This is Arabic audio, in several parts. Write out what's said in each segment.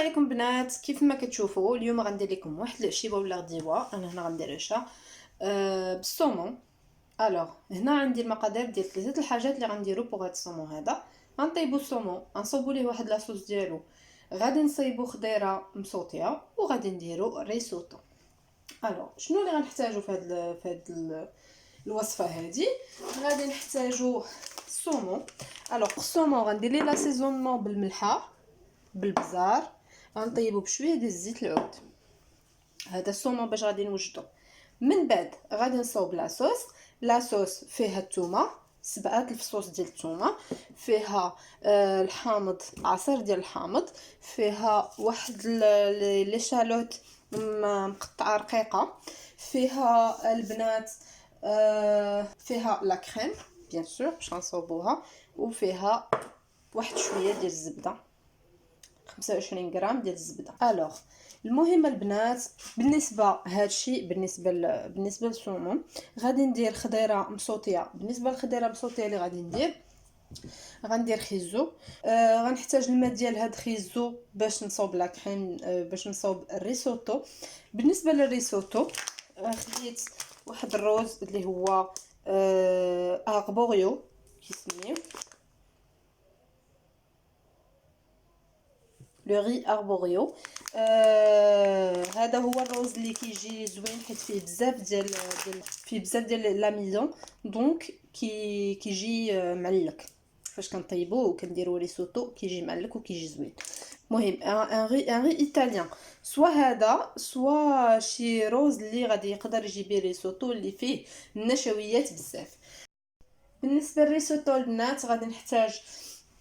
عليكم بنات، كيف ما كتشوفوا اليوم غندير لكم واحد العشيبه ولا غديوه. انا هنا غندير عشاء بالصومون. الوغ هنا عندي المقادير ديال ثلاثه الحاجات اللي غنديرو بوغ هاد الصومون هذا. غنطيبو الصومون، غنصوبو ليه واحد لاصوص ديالو، غادي نصايبو خضيره مصوطيه وغادي نديرو ريسوتو. الوغ شنو اللي غنحتاجو في هاد الوصفه هذه؟ غادي نحتاجو الصومون. الوغ الصومون غندير ليه لاسيزونمون بالملحه بالبزار، غنطيبو بشويه ديال الزيت العود. هذا الصومون باش غادي نوجدو. من بعد غادي نصاوب لاصوص فيها الثومه، 7 الفصوص ديال الثومه، فيها الحامض، عصير ديال الحامض، فيها واحد لي شالوت مقطعه رقيقه، فيها البنات فيها لا كريم بيان سور باش غنصاوبوها، وفيها واحد شويه ديال الزبده، 25 غرام ديال الزبده. الوغ المهم البنات، بالنسبه هادشي بالنسبه للصومون غادي ندير خضيره مصوطيه. بالنسبه للخضيره المصوطيه اللي غندير خيزو. غنحتاج الماء ديال هاد خيزو باش نصاوب لا كريم، باش نصاوب الريسوتو. بالنسبه للريسوتو خديت واحد الروز اللي هو اربوريو كيسميوه، لو ري اربوريو. هذا هو الروز اللي كيجي زوين حيت فيه بزاف ديال لاميزون، دونك كيجي معلك فاش كنطيبوه وكنديروا ريسوتو، كيجي معلك وكيجي زوين. المهم ان ري ايطاليان، سوا هذا سوا شي روز اللي غادي يقدر يجي بيه ريسوتو اللي فيه النشويات بزاف. بالنسبه للريسوتو البنات غادي نحتاج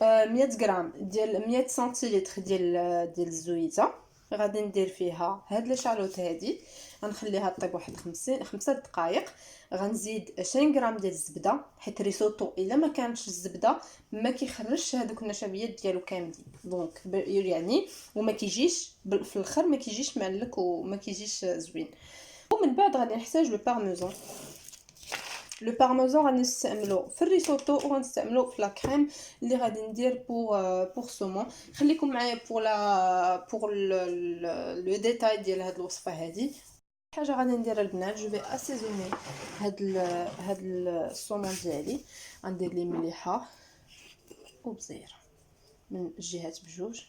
100 غرام ديال 100 سنتيلتر ديال الزويته. غادي ندير فيها هاد لي شالوت هادي، غنخليها طيب واحد 5 دقائق. غنزيد 20 غرام ديال الزبده، حيت ريسوتو الا ما كانتش الزبده ما كيخرجش هذوك النشويات ديالو كاملين، دونك يعني وما كيجيش في الاخر ما كيجيش معلك وما كيجيش زوين. ومن بعد غادي نحتاج لو بارميزان. لو بارميزان غنستعملو في الريسوتو وغنستعملو في لا كريم اللي غادي ندير بور سومون. خليكم معايا بور لو ديتاي ديال هاد الوصفه هادي. حاجه غادي ندير البنات، جو في اسيزوني هاد الصومون ديالي. غندير ليه مليحه وبزير من الجهات بجوج،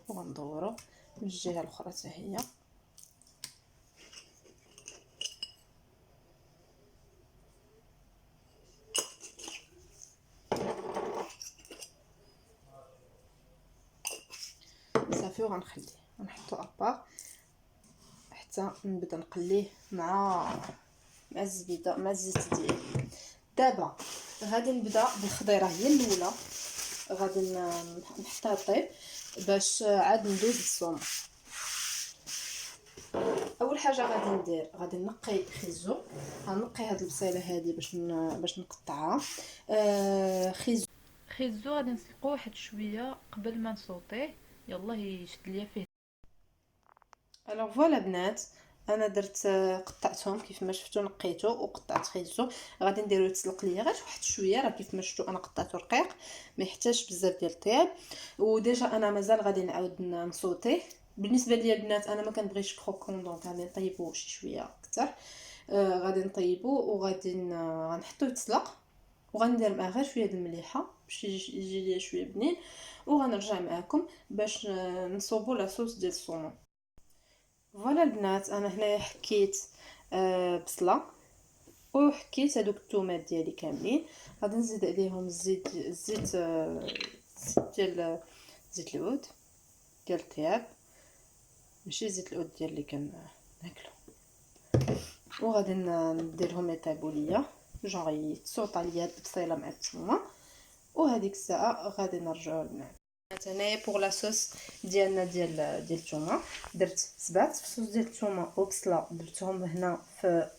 وغندورو من الجهه الاخرى حتى هي. صافي وغنخليه غنحطو ابار حتى نبدا نقليه مع الزبيده مع الزيت ديالي. دابا غادي نبدا بالخضيره هي الاولى، غادي نحطها طيب باش عاد ندوز للصومون. اول حاجه غادي نقي خيزو. غنقي هاد البصيله هادي باش نقطعها. خيزو غادي نسلقوه واحد شويه قبل ما نصوطيه، يلا يشد ليا فيه. الوغ فوالا بنات، انا درت قطعتهم كيف ما شفتوا، نقيته وقطعت خيزو. غادي نديرو يتسلق ليا غير واحد شويه، راه كيف ما شفتوا انا قطعته رقيق ما يحتاجش بزاف ديال الطياب. وديجا انا مازال غادي نعاود نصوتيه. بالنسبه ليا البنات انا ما كنبغيش كروكون، دونك غادي نطيبو شي شويه اكثر. غادي نطيبو وغادي غنحطو يتسلق، وغندير معاه غير شويه د المليحه باش يجي ليا شويه بنين، وغنرجع معكم باش نصوبو لاصوص ديال الصومون. فوالا البنات، انا هنايا حكيت بصله وحكيت هذوك الثومات ديالي كاملين. غادي نزيد عليهم الزيت ديال زيت العود ديال الطياب، ماشي زيت العود ديال اللي كناكلو. وغادي نديرهم يطيبوا ليا جونغ يتصوطا ليا هاد البصيله مع الثومه، وهذيك الساعه غادي نرجعوا للنار. هنايا بوغ لاصوص ديالنا ديال الثومه درت 7 فصوص ديال الثومه وبصله، درتهم هنا في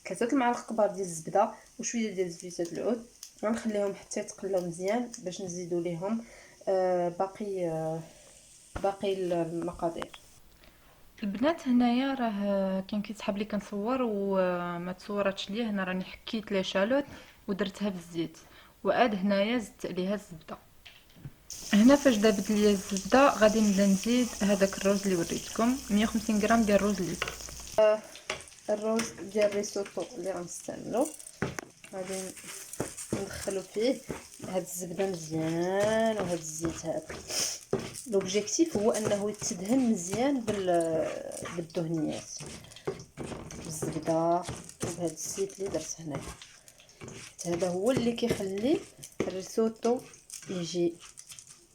3 المعالق كبار ديال الزبده وشويه ديال زيت العود. غنخليهم حتى يتقلاو مزيان باش نزيدوا ليهم باقي المقادير. البنات هنايا راه كان كيتحاب لي كنصور وما تصورتش ليا. هنا راني حكيت لي شالوت ودرتها في الزيت، وعاد هنايا زدت عليها الزبده. هنا فاش دابت ليا الزبده غادي نبدا نزيد هذاك الروز اللي وريتكم، 150 غرام ديال الروز اللي الروز ديال الريسوتو اللي غنستعملو غادي ندخلو فيه هاد الزبده مزيان وهاد الزيت هذا. لوبجيكتيف هو انه يتدهن مزيان بالدهنيات، بالزبده وبهاد الزيت اللي درت هنايا. هذا هو اللي كيخلي الريسوتو يجي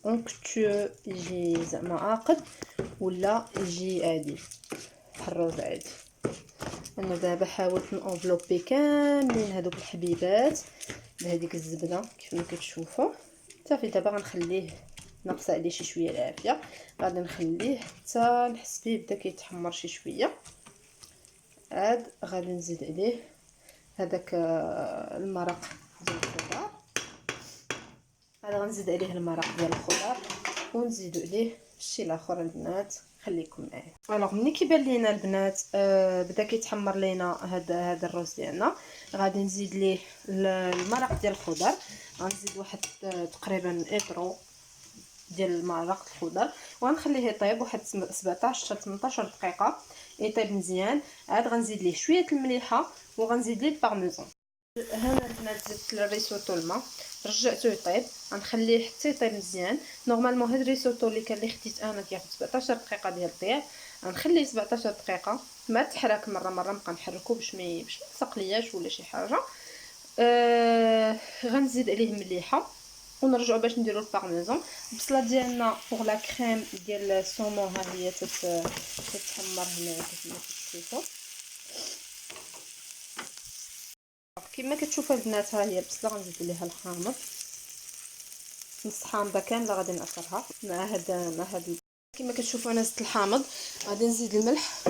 اونكتو، يجي زعما عاقد ولا يجي عادي بحال الروز عادي. انا دابا حاولت نانفلوبي كاملين هذوك الحبيبات بهذيك الزبده كيف ما كتشوفوا. صافي دابا غنخليه ناقصه عليه شي شويه العافيه، غادي نخليه حتى نحس بيه بدا كيتحمر شي شويه. عاد غادي نزيد عليه هذاك المرق ديال الخضار. عاد غنزيد عليه المرق ديال الخضار ونزيدو عليه الشيء الاخر البنات. خليكم معايا. الوغ ملي كيبان لينا البنات بدا كيتحمر لينا هذا الرز ديالنا، غادي نزيد ليه المرق ديال الخضر. غنزيد واحد تقريبا ايطرو ديال المرق الخضر وغنخليه يطيب واحد 17 حتى 18 دقيقه يطيب مزيان. عاد غنزيد ليه شويه المليحه وغنزيد ليه البارميزان. هنا البنات زدت الريسوتو الماء، رجعته يطيب، غنخليه حتى يطيب مزيان. نورمالمون هاد الريسوتو اللي كان اللي خديت انا كياخد 17 دقيقه ديال الطياب، غنخليه 17 دقيقه ما تحرك مره نبقى نحركو باش ما يتسقلياش ولا شي حاجه. غنزيد عليه مليحه ونرجعوا باش نديروا البارميزان. البصله ديالنا بوغ لا كريم ديال السومون ها هي تتحمر هنايا كيف ما كتشوفوا. كما كتشوفوا البنات ها هي البصله غنزيد ليها الحامض، نص حامضه كامله غادي نعصرها مع هاد كما كتشوفوا انا زدت الحامض. غادي نزيد الملح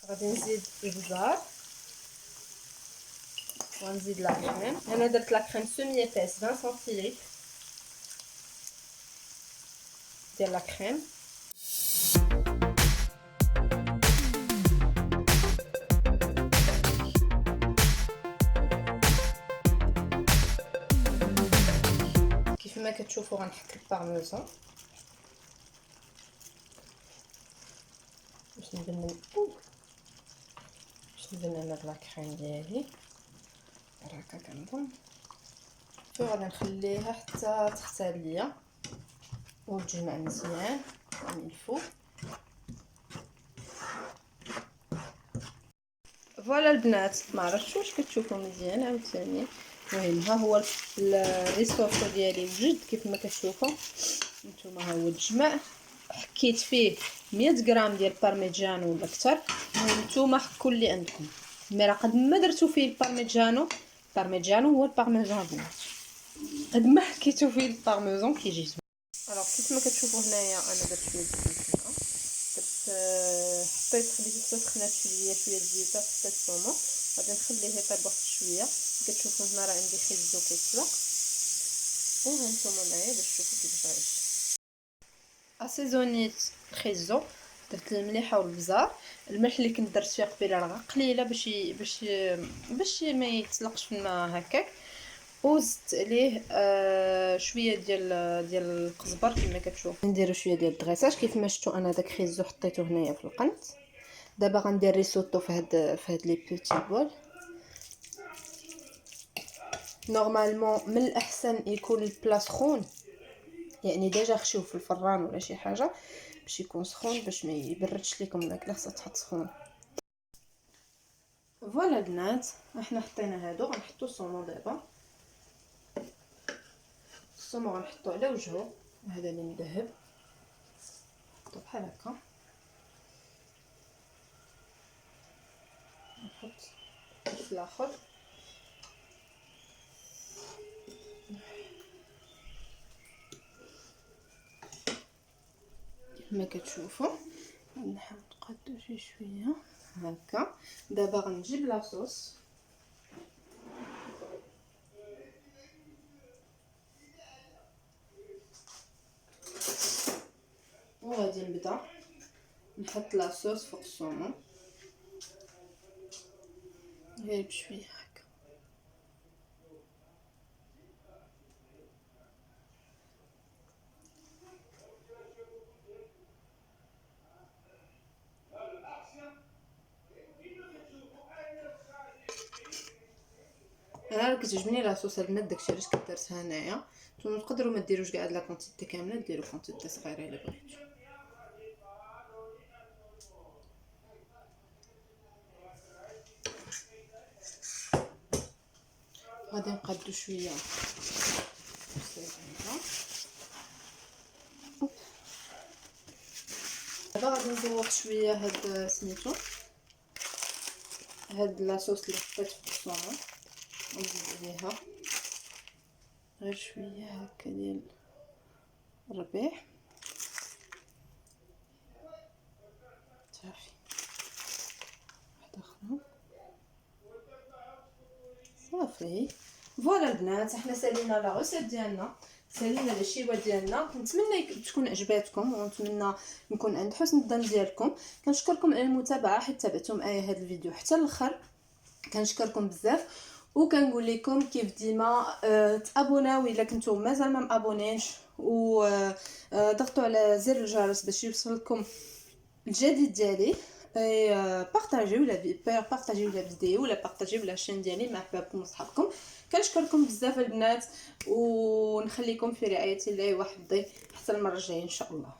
غادي نزيد البزار وغنزيد لا كريم. انا درت لا كريم سومي ايباس 20 سنتيليتر ديال لا كريم. كيف ما كتشوفوا غنحك البارميزان باش نبنن هاد لا كريم ديالي هكا كنظن. غادي نخليها حتى تختال ليا وتجمع مزيان من الفوق. فوالا البنات، ما عرفتش واش كتشوفوا مزيان عاوتاني. المهم ها هو الريسوتو ديالي وجد كيف ما كتشوفوا نتوما. ها هو الجمع، حكيت فيه 100 غرام ديال البارميجانو ولا اكثر. المهم نتوما حكوا اللي عندكم، مي راه قد ما درتو فيه البارميجانو هو البارميجان بنات، قد ما حكيتو فيه البارميزان كيجي زوين. الوغ كيف ما كتشوفوا هنايا انا درت شويه الزيت، حطيت خليته حتى سخنات شويه الزيت حتى الثومه. غادي نخليه يطيب واحد شويه. كتشوفوا هنا راه عندي خيزو كيتسلق، وهانتوما معايا باش تشوفوا كيفاش غيجي. اسيزونيت الخيزو، درت المليحه والبزار. الملح اللي كنت درت فيه قبيله راه قليله باش ما يتسلقش في الماء هكاك. وزدت عليه شويه ديال القزبر كما كتشوفوا. نديرو شويه ديال الدغيساج كيف ما شفتوا انا داك خيزو حطيته هنايا في القنت. دابا غندير ريسوتو في هاد لي بوتي بول. نورمالمون من الاحسن يكون البلا سخون، يعني ديجا خشيوه في الفران ولا شي حاجه باش يكون سخون باش ما يبردش لكم الماكله، خاصها تحط سخون. فوالا البنات، احنا حطينا هادو. غنحطو الصومون دابا. الصومون غنحطو على وجهو، هذا اللي مذهب نحطو بحال هكا. نحط في الاخر كما كتشوفوا. نحاول نقادو شي شويه هكا. دابا غنجيب لاصوص وغادي نبدا نحط لاصوص فوق الصومون غير بشويه هكا. انا كتعجبني لاصوص البنات داكشي علاش كدرتها هنايا. نتوما تقدروا ما ديروش كاع لا كونتيتي كامله، ديروا كونتيتي صغيره الا بغيتو. غادي نقادو شويه دابا غادي نذوق شويه هاد سميتو هاد لاصوص اللي حطيت في الصومون، نزيد عليها غير شويه هكا ديال الربيع صافي. واحده اخرى صافي. فوالا البنات، حنا سالينا لا غوسيت ديالنا، سالينا لي شيوا ديالنا. كنتمنى تكون عجباتكم ونتمنى نكون عند حسن الظن ديالكم. كنشكركم على المتابعه حيت تابعتوا معايا هذا الفيديو حتى الاخر، كنشكركم بزاف. وكنقول لكم كيف ديما تابوناو الا كنتم مازال ما مابونيش، و ضغطوا على زر الجرس باش يوصلكم الجديد ديالي. بارطاجيو لا فيديو ولا بارطاجيو لا شين ديالي مع احبابكم وصحابكم. كنشكركم بزاف البنات ونخليكم في رعايه الله وحفظه حتى المره الجايه ان شاء الله.